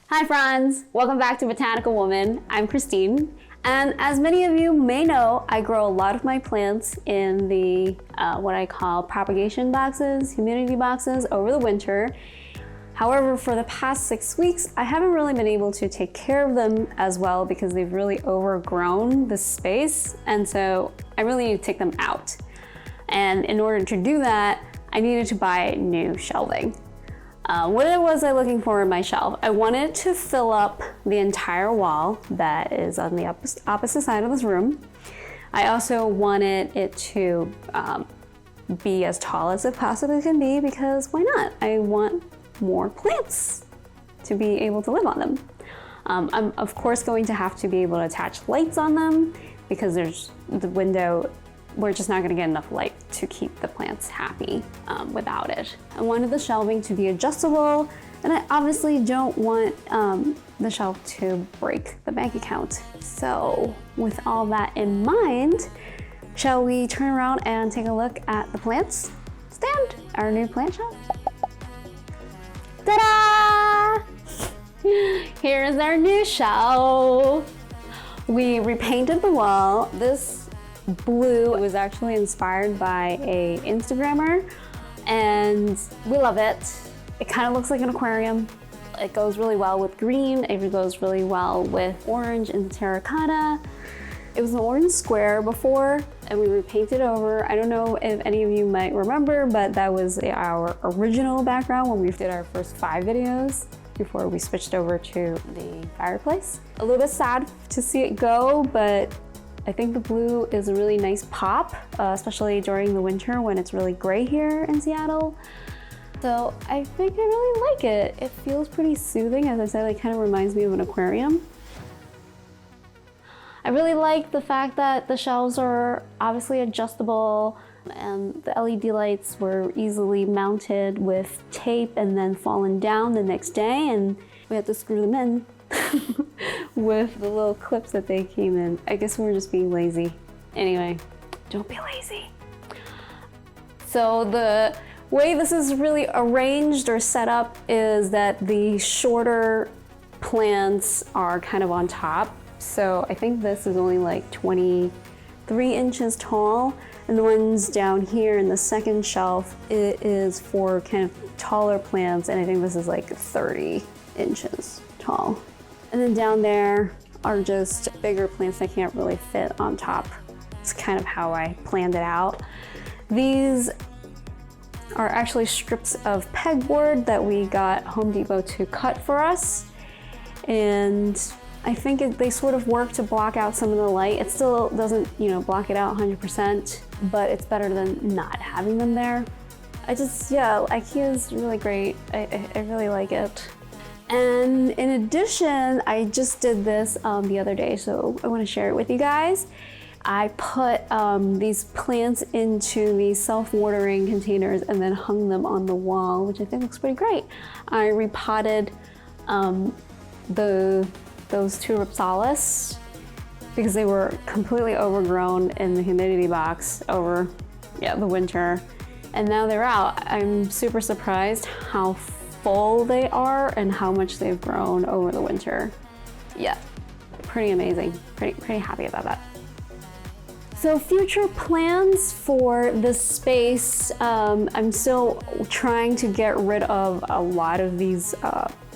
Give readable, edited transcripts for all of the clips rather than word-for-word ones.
Hi friends, welcome back to Botanical Woman. I'm Christine, and as many of you may know, I grow a lot of my plants in the what I call propagation boxes, humidity boxes over the winter. However, for the past 6 weeks, I haven't really been able to take care of them as well because they've really overgrown the space, and so I really need to take them out. And in order to do that, I needed to buy new shelving. What was I looking for in my shelf? I wanted to fill up the entire wall that is on the opposite side of this room. I also wanted it to be as tall as it possibly can be because why not? I want more plants to be able to live on them. I'm of course going to have to be able to attach lights on them because there's the window. We're just not gonna get enough light to keep the plants happy without it. I wanted the shelving to be adjustable, and I obviously don't want the shelf to break the bank account. So with all that in mind, shall we turn around and take a look at the plants stand, our new plant shelf? Ta-da! Here is our new shelf. We repainted the wall. This blue was actually inspired by a Instagrammer, and we love it. It kind of looks like an aquarium. It goes really well with green. It goes really well with orange and terracotta. It was an orange square before, and we repainted over. I don't know if any of you might remember, but that was our original background when we did our first 5 videos before we switched over to the fireplace. A little bit sad to see it go, but I think the blue is a really nice pop, especially during the winter when it's really gray here in Seattle. So I think I really like it. It feels pretty soothing. As I said, it kind of reminds me of an aquarium. I really like the fact that the shelves are obviously adjustable and the LED lights were easily mounted with tape and then fallen down the next day, and we had to screw them in with the little clips that they came in. I guess we're just being lazy. Anyway, don't be lazy. So the way this is really arranged or set up is that the shorter plants are kind of on top. So I think this is only like 23 inches tall, and the ones down here in the second shelf, it is for kind of taller plants, and I think this is like 30 inches tall. And then down there are just bigger plants that can't really fit on top. It's kind of how I planned it out. These are actually strips of pegboard that we got Home Depot to cut for us. And I think they sort of work to block out some of the light. It still doesn't, block it out 100%, but it's better than not having them there. Ikea is really great. I really like it. And in addition, I just did this the other day, so I want to share it with you guys. I put these plants into these self-watering containers and then hung them on the wall, which I think looks pretty great. I repotted those 2 Ripsalis because they were completely overgrown in the humidity box over the winter, and now they're out. I'm super surprised how full they are and how much they've grown over the winter. Yeah, pretty amazing. Pretty happy about that. So future plans for this space, I'm still trying to get rid of a lot of these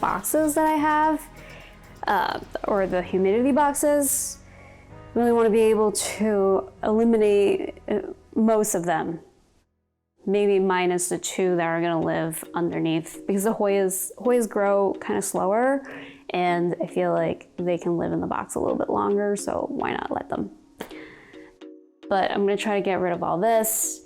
boxes that I have, or the humidity boxes. Really want to be able to eliminate most of them. Maybe minus the 2 that are gonna live underneath, because the Hoyas grow kind of slower, and I feel like they can live in the box a little bit longer, so why not let them? But I'm gonna try to get rid of all this.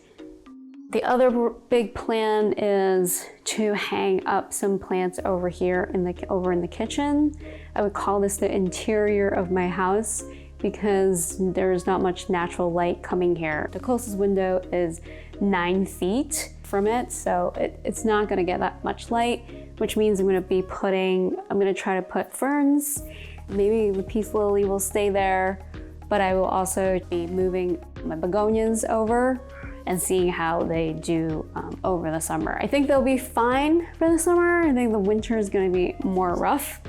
The other big plan is to hang up some plants over here over in the kitchen. I would call this the interior of my house because there's not much natural light coming here. The closest window is 9 feet from it, so it's not gonna get that much light, which means I'm gonna try to put ferns. Maybe the peace lily will stay there, but I will also be moving my begonias over and seeing how they do over the summer. I think they'll be fine for the summer. I think the winter is gonna be more rough,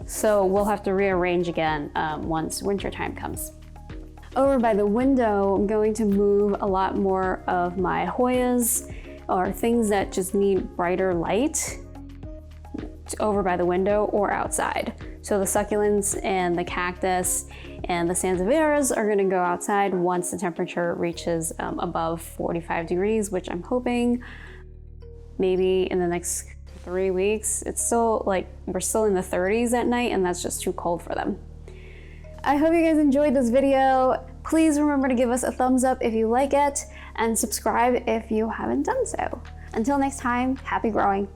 So we'll have to rearrange again once winter time comes. Over by the window, I'm going to move a lot more of my Hoyas or things that just need brighter light over by the window or outside. So the succulents and the cactus and the sansevieras are gonna go outside once the temperature reaches above 45 degrees, which I'm hoping maybe in the next 3 weeks. It's still like, we're still in the 30s at night and that's just too cold for them. I hope you guys enjoyed this video. Please remember to give us a thumbs up if you like it and subscribe if you haven't done so. Until next time, happy growing.